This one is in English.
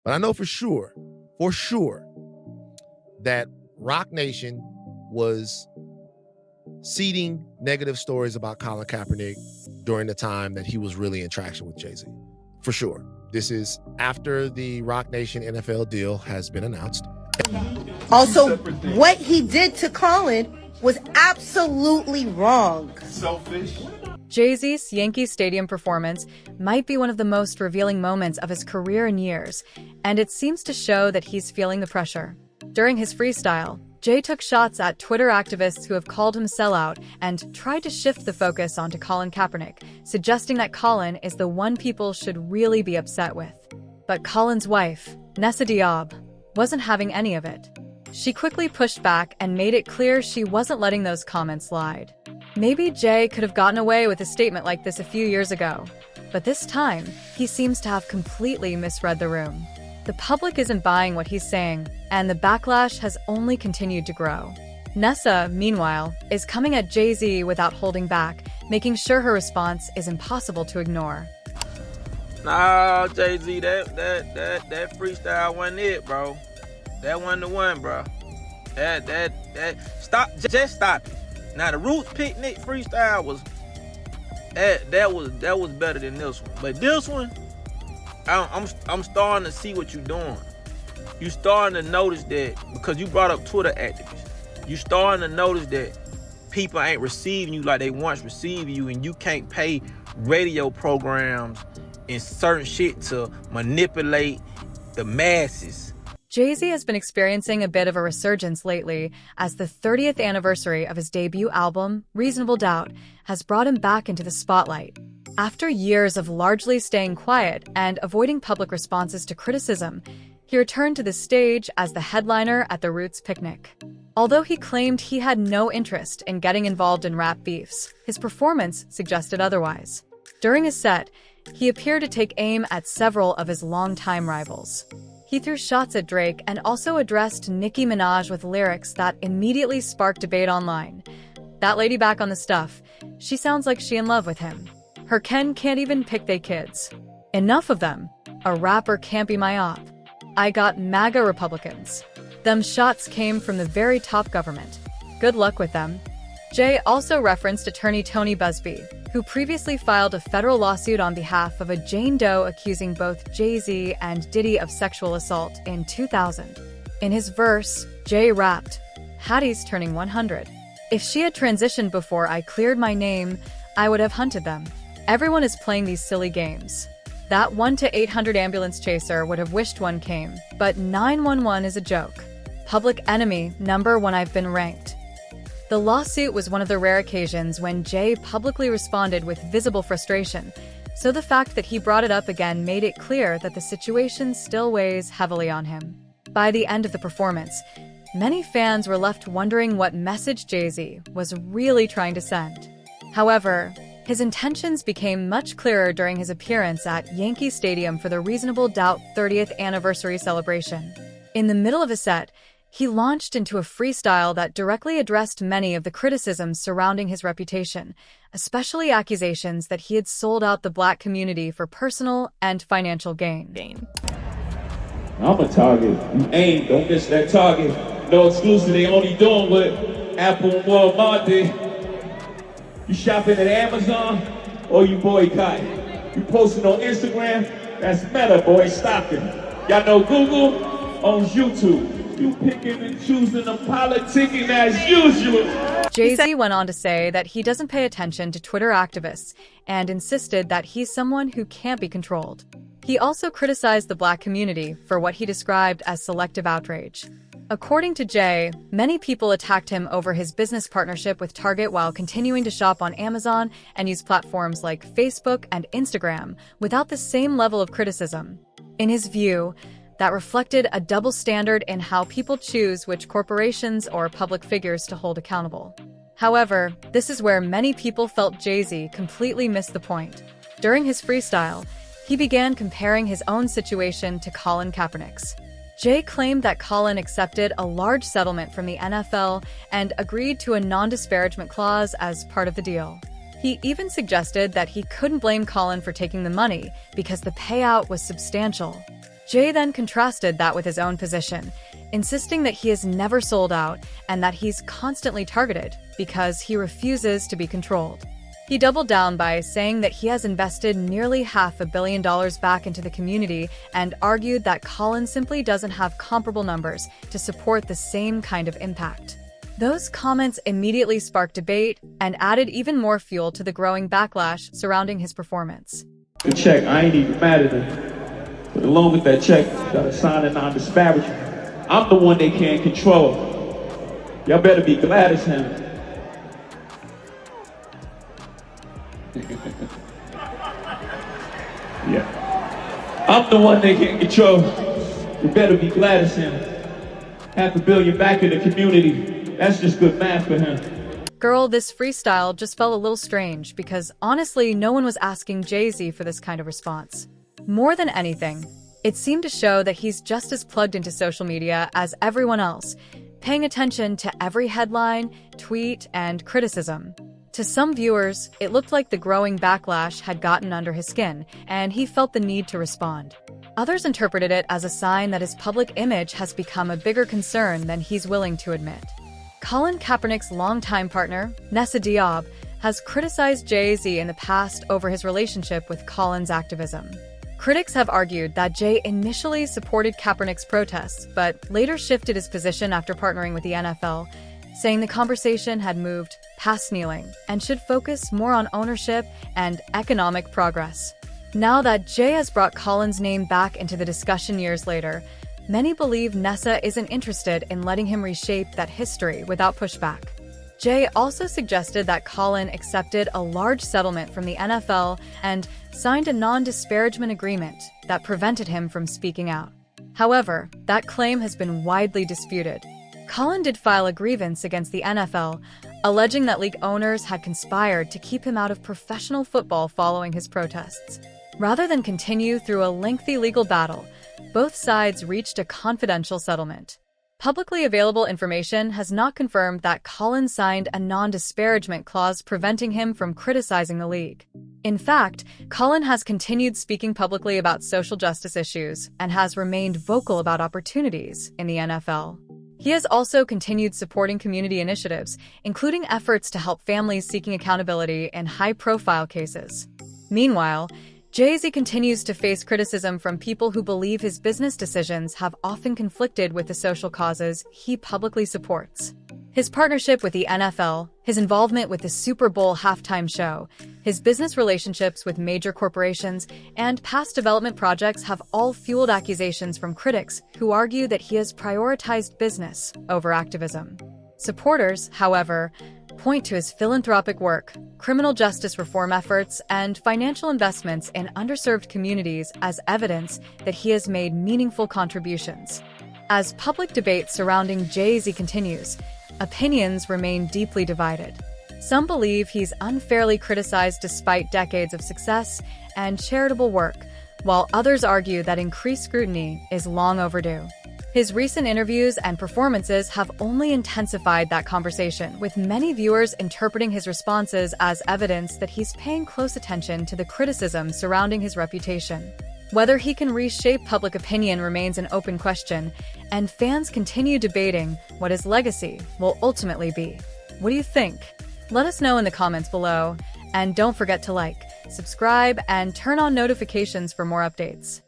But I know for sure, that Rock Nation was seeding negative stories about Colin Kaepernick during the time that he was really in traction with Jay-Z. For sure. This is after the Rock Nation NFL deal has been announced. Also, what he did to Colin was absolutely wrong. Selfish. Jay-Z's Yankee Stadium performance might be one of the most revealing moments of his career in years, and it seems to show that he's feeling the pressure. During his freestyle, Jay took shots at Twitter activists who have called him sellout and tried to shift the focus onto Colin Kaepernick, suggesting that Colin is the one people should really be upset with. But Colin's wife, Nessa, wasn't having any of it. She quickly pushed back and made it clear she wasn't letting those comments slide. Maybe Jay could have gotten away with a statement like this a few years ago, but this time, he seems to have completely misread the room. The public isn't buying what he's saying, and the backlash has only continued to grow. Nessa, meanwhile, is coming at Jay-Z without holding back, making sure her response is impossible to ignore. Nah, Jay-Z, that freestyle wasn't it, bro. That wasn't the one, bro. Stop, just stop it. Now the Roots Picnic freestyle was that was better than this one. But this one, I'm starting to see what you're doing. You starting to notice that because you brought up Twitter activists. You starting to notice that people ain't receiving you like they once received you, and you can't pay radio programs and certain shit to manipulate the masses. Jay-Z has been experiencing a bit of a resurgence lately as the 30th anniversary of his debut album, Reasonable Doubt, has brought him back into the spotlight. After years of largely staying quiet and avoiding public responses to criticism, he returned to the stage as the headliner at the Roots Picnic. Although he claimed he had no interest in getting involved in rap beefs, his performance suggested otherwise. During his set, he appeared to take aim at several of his longtime rivals. He threw shots at Drake and also addressed Nicki Minaj with lyrics that immediately sparked debate online. That lady back on the stuff, she sounds like she in love with him. Her Ken can't even pick they kids. Enough of them. A rapper can't be my op. I got MAGA Republicans. Them shots came from the very top government. Good luck with them. Jay also referenced attorney Tony Busby, who previously filed a federal lawsuit on behalf of a Jane Doe accusing both Jay-Z and Diddy of sexual assault in 2000. In his verse, Jay rapped, "Hattie's turning 100. If she had transitioned before I cleared my name, I would have hunted them. Everyone is playing these silly games. That 1 to 800 ambulance chaser would have wished one came, but 911 is a joke. Public enemy #1 I've been ranked." The lawsuit was one of the rare occasions when Jay publicly responded with visible frustration, so the fact that he brought it up again made it clear that the situation still weighs heavily on him. By the end of the performance, many fans were left wondering what message Jay-Z was really trying to send. However, his intentions became much clearer during his appearance at Yankee Stadium for the Reasonable Doubt 30th anniversary celebration. In the middle of his set, he launched into a freestyle that directly addressed many of the criticisms surrounding his reputation, especially accusations that he had sold out the Black community for personal and financial gain. I'm a target. You ain't. Don't miss that target. No exclusive. They only doing what Apple and Walmart did. You shopping at Amazon or you boycott? You posting on Instagram? That's Meta, boy. Stop it. Y'all know Google owns YouTube. You picking and choosing and politicking as usual. Jay-Z went on to say that he doesn't pay attention to Twitter activists and insisted that he's someone who can't be controlled. He also criticized the Black community for what he described as selective outrage. According to Jay, many people attacked him over his business partnership with Target while continuing to shop on Amazon and use platforms like Facebook and Instagram without the same level of criticism. In his view, that reflected a double standard in how people choose which corporations or public figures to hold accountable. However, this is where many people felt Jay-Z completely missed the point. During his freestyle, he began comparing his own situation to Colin Kaepernick's. Jay claimed that Colin accepted a large settlement from the NFL and agreed to a non-disparagement clause as part of the deal. He even suggested that he couldn't blame Colin for taking the money because the payout was substantial. Jay then contrasted that with his own position, insisting that he has never sold out and that he's constantly targeted because he refuses to be controlled. He doubled down by saying that he has invested nearly $500 million back into the community and argued that Colin simply doesn't have comparable numbers to support the same kind of impact. Those comments immediately sparked debate and added even more fuel to the growing backlash surrounding his performance. The check, I ain't even mad at him. But along with that check, gotta sign a non-disparagement. I'm the one they can't control. Y'all better be glad it's him. Yeah. I'm the one they can't control. You better be glad it's him. $500 million back in the community. That's just good math for him. Girl, this freestyle just felt a little strange because honestly, no one was asking Jay-Z for this kind of response. More than anything, it seemed to show that he's just as plugged into social media as everyone else, paying attention to every headline, tweet, and criticism. To some viewers, it looked like the growing backlash had gotten under his skin, and he felt the need to respond. Others interpreted it as a sign that his public image has become a bigger concern than he's willing to admit. Colin Kaepernick's longtime partner, Nessa, has criticized Jay-Z in the past over his relationship with Colin's activism. Critics have argued that Jay initially supported Kaepernick's protests, but later shifted his position after partnering with the NFL, saying the conversation had moved past kneeling and should focus more on ownership and economic progress. Now that Jay has brought Colin's name back into the discussion years later, many believe Nessa isn't interested in letting him reshape that history without pushback. Jay also suggested that Colin accepted a large settlement from the NFL and signed a non-disparagement agreement that prevented him from speaking out. However, that claim has been widely disputed. Colin did file a grievance against the NFL, alleging that league owners had conspired to keep him out of professional football following his protests. Rather than continue through a lengthy legal battle, both sides reached a confidential settlement. Publicly available information has not confirmed that Colin signed a non-disparagement clause preventing him from criticizing the league. In fact, Colin has continued speaking publicly about social justice issues and has remained vocal about opportunities in the NFL. He has also continued supporting community initiatives, including efforts to help families seeking accountability in high-profile cases. Meanwhile, Jay-Z continues to face criticism from people who believe his business decisions have often conflicted with the social causes he publicly supports. His partnership with the NFL, his involvement with the Super Bowl halftime show, his business relationships with major corporations, and past development projects have all fueled accusations from critics who argue that he has prioritized business over activism. Supporters, however, point to his philanthropic work, criminal justice reform efforts, and financial investments in underserved communities as evidence that he has made meaningful contributions. As public debate surrounding Jay-Z continues, opinions remain deeply divided. Some believe he's unfairly criticized despite decades of success and charitable work, while others argue that increased scrutiny is long overdue. His recent interviews and performances have only intensified that conversation, with many viewers interpreting his responses as evidence that he's paying close attention to the criticism surrounding his reputation. Whether he can reshape public opinion remains an open question, and fans continue debating what his legacy will ultimately be. What do you think? Let us know in the comments below, and don't forget to like, subscribe, and turn on notifications for more updates.